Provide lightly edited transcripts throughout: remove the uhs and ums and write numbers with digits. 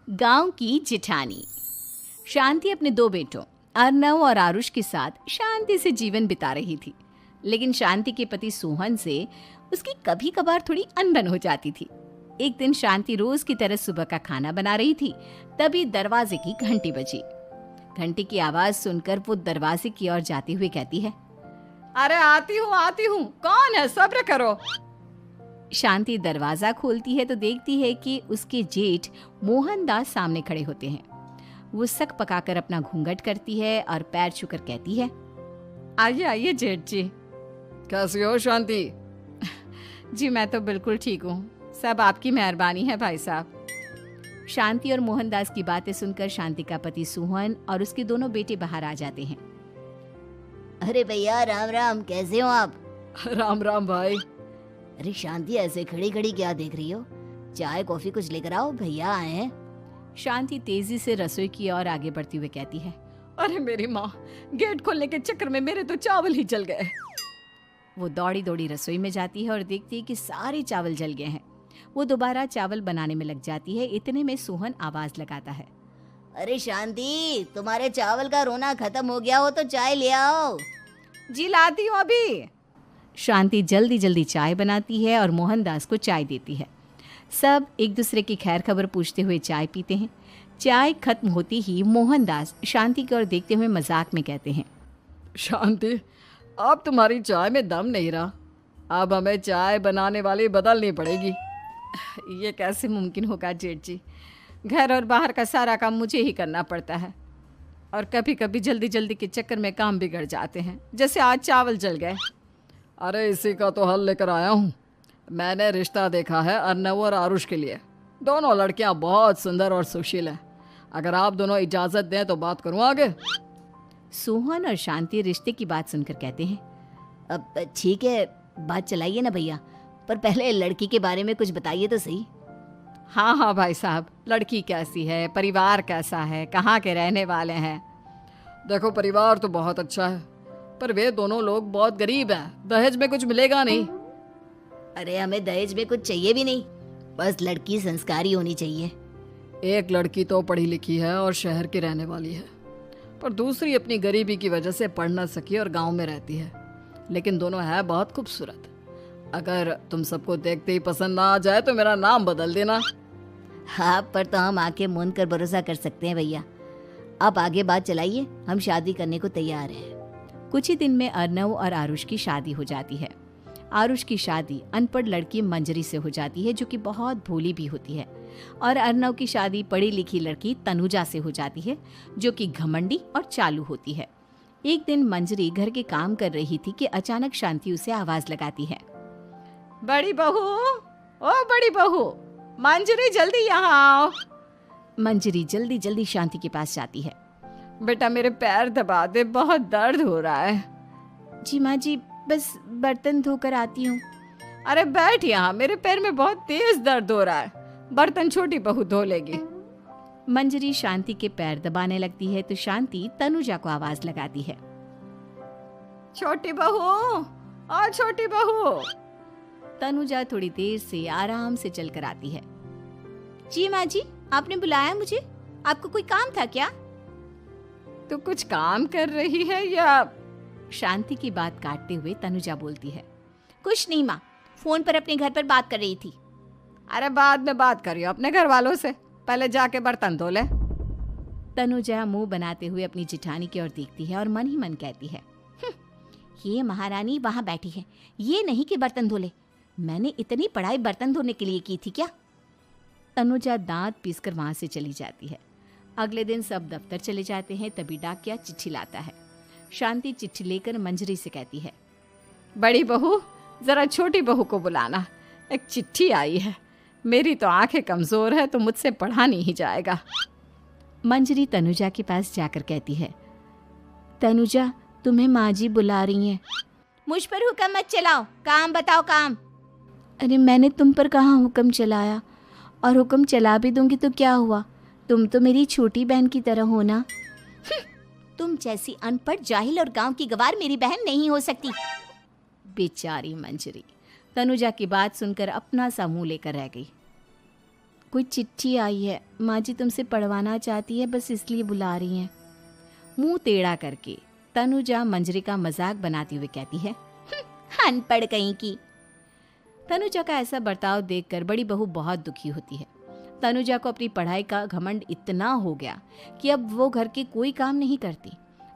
गांव की जिठानी। शांति अपने दो बेटों अर्नव और आरुष के साथ शांति से जीवन बिता रही थी। लेकिन शांति के पति सोहन से उसकी कभी कभार थोड़ी अनबन हो जाती थी। एक दिन शांति रोज की तरह सुबह का खाना बना रही थी, तभी दरवाजे की घंटी बजी। घंटी की आवाज सुनकर वो दरवाजे की ओर जाते हुए कहती है, अरे आती हूँ, कौन है, सब्र करो। शांति दरवाजा खोलती है तो देखती है कि उसके जेठ मोहनदास सामने खड़े होते हैं। वो सक पकाकर अपना घूंघट करती है और पैर छूकर कहती है, आइए आइए जेठ जी। कैसी हो शांति? जी मैं तो बिल्कुल ठीक हूँ, सब आपकी मेहरबानी है भाई साहब। शांति और मोहनदास की बातें सुनकर शांति का पति सोहन और उसके दोनों बेटे बाहर आ जाते हैं। अरे भैया राम राम, कैसे हो आप? राम राम भाई। अरे शांति, ऐसे खड़ी खड़ी क्या देख रही हो? चाय कॉफी कुछ लेकर आओ, भैया आए हैं। शांति तेजी से रसोई की ओर आगे बढ़ती हुई कहती है, अरे मेरी माँ, गेट खोलने के चक्कर में मेरे तो चावल ही जल गए। वो दौड़ी दौड़ी रसोई में जाती है और देखती है कि सारे चावल जल गए हैं। वो दोबारा चावल बनाने में लग जाती है। इतने में सोहन आवाज लगाता है, अरे शांति, तुम्हारे चावल का रोना खत्म हो गया हो तो चाय ले आओ। जी लाती हूँ अभी। शांति जल्दी जल्दी चाय बनाती है और मोहनदास को चाय देती है। सब एक दूसरे की खैर खबर पूछते हुए चाय पीते हैं। चाय खत्म होती ही मोहनदास शांति की ओर देखते हुए मजाक में कहते हैं, शांति, अब तुम्हारी चाय में दम नहीं रहा, अब हमें चाय बनाने वाली बदलनी पड़ेगी। ये कैसे मुमकिन होगा जेठ जी, घर और बाहर का सारा काम मुझे ही करना पड़ता है और कभी कभी जल्दी जल्दी के चक्कर में काम बिगड़ जाते हैं, जैसे आज चावल जल गए। अरे इसी का तो हल लेकर आया हूँ। मैंने रिश्ता देखा है अर्नव और आरुष के लिए। दोनों लड़कियाँ बहुत सुंदर और सुशील हैं। अगर आप दोनों इजाज़त दें तो बात करूँ आगे। सोहन और शांति रिश्ते की बात सुनकर कहते हैं, अब ठीक है, बात चलाइए ना भैया, पर पहले लड़की के बारे में कुछ बताइए तो सही। हाँ हाँ भाई साहब, लड़की कैसी है, परिवार कैसा है, कहाँ के रहने वाले हैं? देखो, परिवार तो बहुत अच्छा है, पर वे दोनों लोग बहुत गरीब हैं। दहेज में कुछ मिलेगा नहीं। अरे हमें दहेज में कुछ चाहिए भी नहीं, बस लड़की संस्कारी होनी चाहिए। एक लड़की तो पढ़ी लिखी है और शहर की रहने वाली है, पर दूसरी अपनी गरीबी की वजह से पढ़ न सकी और गांव में रहती है। लेकिन दोनों है बहुत खूबसूरत। अगर तुम सबको देखते ही पसंद ना आ जाए तो मेरा नाम बदल देना। हाँ, पर तो हम आके मूंद कर भरोसा कर सकते हैं भैया। आप आगे बात चलाइए, हम शादी करने को तैयार हैं। कुछ ही दिन में अर्नव और आरुष की शादी हो जाती है। आरुष की शादी अनपढ़ लड़की मंजरी से हो जाती है, जो कि बहुत भोली भी होती है, और अर्नव की शादी पढ़ी लिखी लड़की तनुजा से हो जाती है, जो कि घमंडी और चालू होती है। एक दिन मंजरी घर के काम कर रही थी कि अचानक शांति उसे आवाज लगाती है, बड़ी बहू, ओ बड़ी बहू, मंजरी जल्दी यहाँ आओ। मंजरी जल्दी जल्दी शांति के पास जाती है। बेटा मेरे पैर दबा दे, बहुत दर्द हो रहा है। जी माँ जी, बस बर्तन धोकर आती हूँ। अरे बैठ यहाँ, मेरे पैर में बहुत तेज दर्द हो रहा है, बर्तन छोटी बहू धो लेगी। मंजरी शांति के पैर दबाने लगती है तो शांति तनुजा को आवाज लगाती है, छोटी बहू, और छोटी बहू। तनुजा थोड़ी देर से आराम से चलकर आती है। जी माँ जी, आपने बुलाया मुझे? आपको कोई काम था क्या? तू कुछ काम कर रही है या? शांति की बात काटते हुए तनुजा बोलती है, कुछ नहीं माँ, फोन पर अपने घर पर बात कर रही थी। अरे बाद में बात करियो अपने घर वालों से, पहले जाके बर्तन धो ले। तनुजा मुंह बनाते हुए अपनी जिठानी की ओर देखती है और मन ही मन कहती है, ये महारानी वहां बैठी है, ये नहीं कि बर्तन धो ले। मैंने इतनी पढ़ाई बर्तन धोने के लिए की थी क्या? तनुजा दांत पीसकर वहां से चली जाती है। अगले दिन सब दफ्तर चले जाते हैं, तभी डाकिया चिट्ठी लाता है। शांति चिट्ठी लेकर मंजरी से कहती है, बड़ी बहू, जरा छोटी बहू को बुलाना, एक चिट्ठी आई है। मेरी तो आंखें कमजोर है तो मुझसे पढ़ा नहीं जाएगा। मंजरी तनुजा के पास जाकर कहती है, तनुजा, तुम्हें माँ जी बुला रही हैं। मुझ पर हुक्म मत चलाओ, काम बताओ काम। अरे मैंने तुम पर कहाँ हुक्म चलाया, और हुक्म चला भी दूंगी तो क्या हुआ? तुम तो मेरी छोटी बहन की तरह हो ना। तुम जैसी अनपढ़, जाहिल और गांव की गवार मेरी बहन नहीं हो सकती। बेचारी मंजरी तनुजा की बात सुनकर अपना सा मुंह लेकर रह गई। कोई चिट्ठी आई है, माँ जी तुमसे पढ़वाना चाहती है, बस इसलिए बुला रही हैं। मुंह टेढ़ा करके तनुजा मंजरी का मजाक बनाती हुए कहती है, अनपढ़ कहीं की। तनुजा का ऐसा बर्ताव देखकर बड़ी बहू बहुत दुखी होती है। तनुजा को अपनी पढ़ाई का घमंड इतना हो गया कि अब वो घर के कोई काम नहीं करती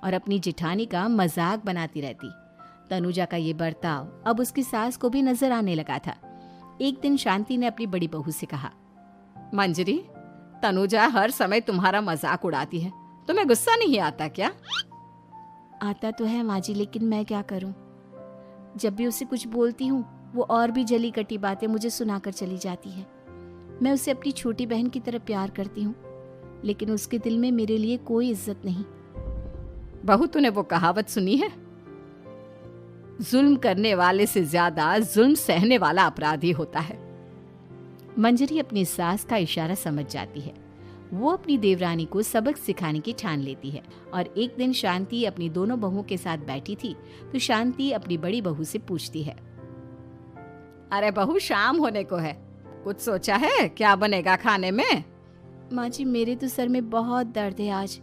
और अपनी जिठानी का मजाक बनाती रहती। तनुजा का ये बर्ताव अब उसकी सास को भी नजर आने लगा था। एक दिन शांति ने अपनी बड़ी बहू से कहा, मंजरी, तनुजा हर समय तुम्हारा मजाक उड़ाती है, तुम्हें गुस्सा नहीं आता क्या? आता तो है माँ जी, लेकिन मैं क्या करूं? जब भी उसे कुछ बोलती हूँ वो और भी जली कटी बातें मुझे सुनाकर चली जाती है। मैं उसे अपनी छोटी बहन की तरह प्यार करती हूँ, लेकिन उसके दिल में मेरे लिए कोई इज्जत नहीं। बहू, तूने वो कहावत सुनी है, जुल्म करने वाले से ज्यादा जुल्म सहने वाला अपराधी होता है। मंजरी अपनी सास का इशारा समझ जाती है। वो अपनी देवरानी को सबक सिखाने की ठान लेती है और एक दिन शांति अपनी दोनों बहुओं के साथ बैठी थी तो शांति अपनी बड़ी बहू से पूछती है, अरे बहू, शाम होने को है, कुछ सोचा है क्या बनेगा खाने में? माँ जी, मेरे तो सर में बहुत दर्द है आज।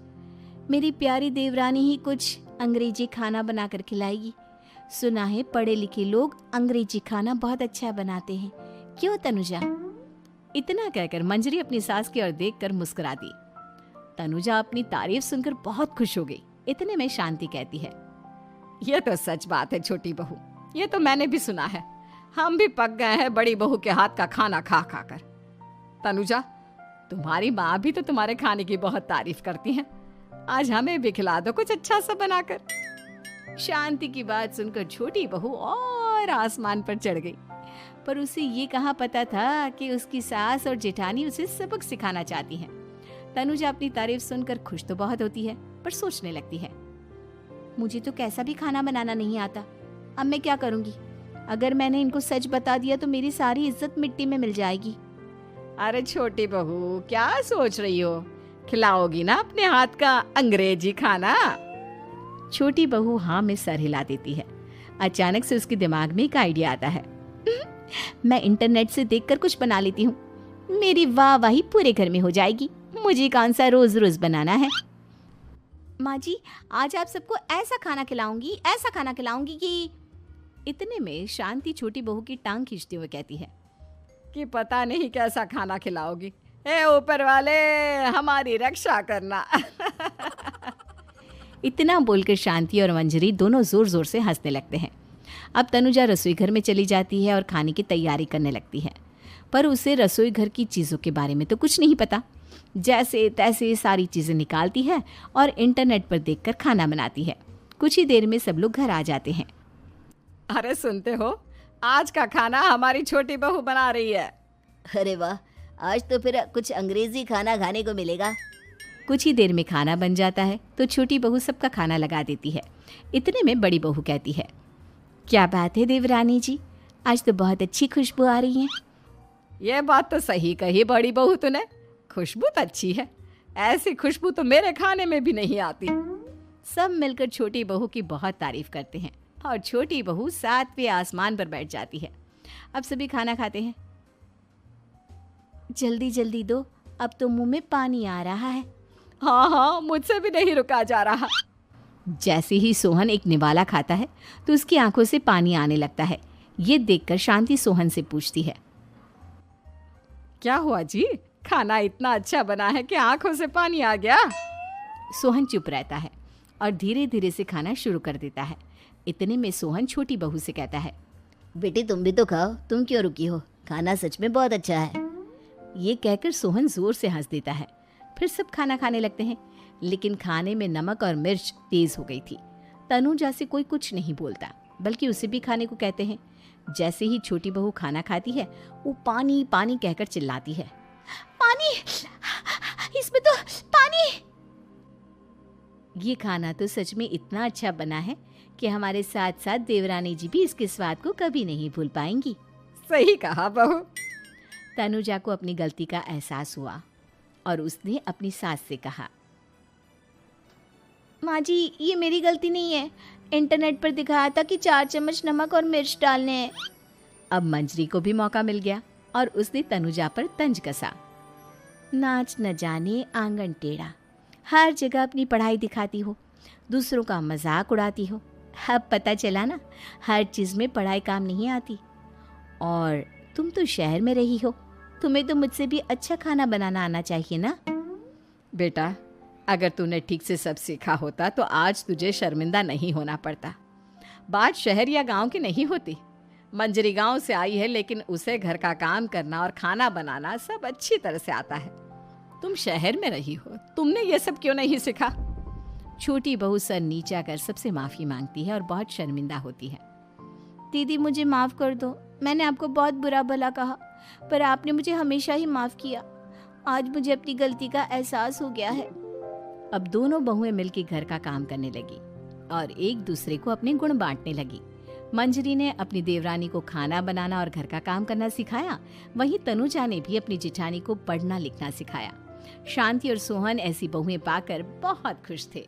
मेरी प्यारी देवरानी ही कुछ अंग्रेजी खाना बनाकर खिलाएगी। सुना है पढ़े लिखे लोग अंग्रेजी खाना बहुत अच्छा बनाते हैं, क्यों तनुजा? इतना कहकर मंजरी अपनी सास की ओर देखकर मुस्कुरा दी। तनुजा अपनी तारीफ सुनकर बहुत खुश हो गई। इतने में शांति कहती है, ये तो सच बात है छोटी बहू, ये तो मैंने भी सुना है। हम भी पक गए हैं बड़ी बहू के हाथ का खाना खा खा कर। तनुजा, तुम्हारी माँ भी तो तुम्हारे खाने की बहुत तारीफ करती हैं। आज हमें भी खिला दो कुछ अच्छा सा बनाकर। शांति की बात सुनकर छोटी बहू और आसमान पर चढ़ गई, पर उसे ये कहाँ पता था कि उसकी सास और जेठानी उसे सबक सिखाना चाहती हैं। तनुजा अपनी तारीफ सुनकर खुश तो बहुत होती है, पर सोचने लगती है, मुझे तो कैसा भी खाना बनाना नहीं आता। अब मैं क्या करूंगी? अगर मैंने इनको सच बता दिया तो मेरी सारी इज्जत मिट्टी में मिल जाएगी। अरे छोटी बहू, क्या सोच रही हो? खिलाओगी ना अपने हाथ का अंग्रेजी खाना? छोटी बहू हाँ में सर हिला देती है। अचानक से उसके दिमाग में एक आइडिया आता है। मैं इंटरनेट से देखकर कुछ बना लेती हूँ, मेरी वाहवाही पूरे घर में हो जाएगी। मुझे कौन सा रोज रोज बनाना है। माँ जी, आज आप सबको ऐसा खाना खिलाऊंगी कि। इतने में शांति छोटी बहू की टांग खींचते हुए कहती है कि पता नहीं कैसा खाना खिलाओगी। ए ऊपर वाले, हमारी रक्षा करना। इतना बोलकर शांति और मंजरी दोनों जोर जोर से हंसने लगते हैं। अब तनुजा रसोई घर में चली जाती है और खाने की तैयारी करने लगती है, पर उसे रसोई घर की चीज़ों के बारे में तो कुछ नहीं पता। जैसे तैसे सारी चीज़ें निकालती है और इंटरनेट पर देखकर खाना बनाती है। कुछ ही देर में सब लोग घर आ जाते हैं। अरे सुनते हो, आज का खाना हमारी छोटी बहू बना रही है। अरे वाह, आज तो फिर कुछ अंग्रेजी खाना खाने को मिलेगा। कुछ ही देर में खाना बन जाता है तो छोटी बहू सबका खाना लगा देती है। इतने में बड़ी बहू कहती है, क्या बात है देवरानी जी, आज तो बहुत अच्छी खुशबू आ रही है। ये बात तो सही कही बड़ी बहू तूने, खुशबू तो अच्छी है। ऐसी खुशबू तो मेरे खाने में भी नहीं आती। सब मिलकर छोटी बहू की बहुत तारीफ करते हैं और छोटी बहू 7वें आसमान पर बैठ जाती है। अब सभी खाना खाते हैं। जल्दी जल्दी दो, अब तो मुंह में पानी आ रहा है। हाँ, मुझसे भी नहीं रुका जा रहा। जैसे ही सोहन एक निवाला खाता है तो उसकी आंखों से पानी आने लगता है। ये देखकर शांति सोहन से पूछती है, क्या हुआ जी, खाना इतना अच्छा बना है कि आंखों से पानी आ गया? सोहन चुप रहता है और धीरे धीरे से खाना शुरू कर देता है। इतने में सोहन छोटी बहू से कहता है, बेटी तुम भी तो खाओ, तुम क्यों रुकी हो? खाना सच में बहुत अच्छा है। ये कहकर सोहन जोर से हंस देता है। फिर सब खाना खाने लगते हैं, लेकिन खाने में नमक और मिर्च तेज हो गई थी। तनुजा से कोई कुछ नहीं बोलता, बल्कि उसे भी खाने को कहते हैं। जैसे ही छोटी बहू खाना खाती है वो पानी पानी कहकर चिल्लाती है, पानी, इसमें तो पानी। ये खाना तो सच में इतना अच्छा बना है कि हमारे साथ साथ देवरानी जी भी इसके स्वाद को कभी नहीं भूल पाएंगी। सही कहा बहू। तनुजा को अपनी गलती का एहसास हुआ और उसने अपनी सास से कहा, माँ जी ये मेरी गलती नहीं है, इंटरनेट पर दिखाया था कि 4 चम्मच नमक और मिर्च डालने हैं। अब मंजरी को भी मौका मिल गया और उसने तनुजा पर तंज कसा। नाच न जाने आंगन टेढ़ा, हर जगह अपनी पढ़ाई दिखाती हो, दूसरों का मजाक उड़ाती हो। अब पता चला ना, हर चीज़ में पढ़ाई काम नहीं आती। और तुम तो शहर में रही हो, तुम्हें तो मुझसे भी अच्छा खाना बनाना आना चाहिए ना। बेटा, अगर तूने ठीक से सब सीखा होता तो आज तुझे शर्मिंदा नहीं होना पड़ता। बात शहर या गांव की नहीं होती। मंजरी गांव से आई है, लेकिन उसे घर का काम करना और खाना बनाना सब अच्छी तरह से आता है। तुम शहर में रही हो, तुमने ये सब क्यों नहीं सीखा? छोटी बहू सर नीचा कर सबसे माफ़ी मांगती है और बहुत शर्मिंदा होती है। दीदी मुझे माफ़ कर दो, मैंने आपको बहुत बुरा भला कहा, पर आपने मुझे हमेशा ही माफ़ किया। आज मुझे अपनी गलती का एहसास हो गया है। अब दोनों बहुएं मिलकर घर का काम करने लगी और एक दूसरे को अपने गुण बांटने लगी। मंजरी ने अपनी देवरानी को खाना बनाना और घर का काम करना सिखाया, वहीं तनुजा ने भी अपनी जिठानी को पढ़ना लिखना सिखाया। शांति और सोहन ऐसी बहुएं पाकर बहुत खुश थे।